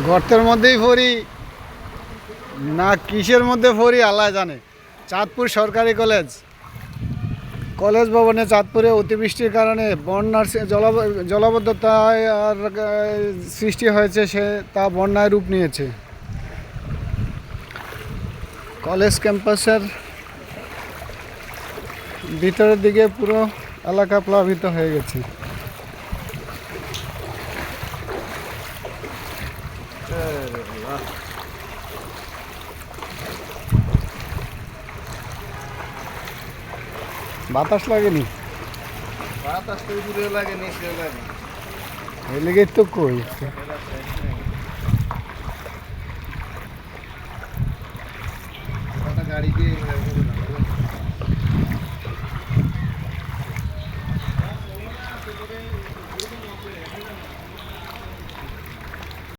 গর্তের মধ্যেই পড়ি না কিসের মধ্যে পড়ি আল্লাহ জানে। চাঁদপুর সরকারি কলেজ ভবনে চাঁদপুরে অতিবৃষ্টির কারণে বন্যার জলাবদ্ধতায় আর সৃষ্টি হয়েছে, সে তা বন্যায় রূপ নিয়েছে। কলেজ ক্যাম্পাসের ভিতরের দিকে পুরো এলাকা প্লাবিত হয়ে গেছে। বাতাস লাগেনি, বাতাস তো দূরে লাগে, নিচে লাগে, এই লেগে তো কই গাড়ি দিয়ে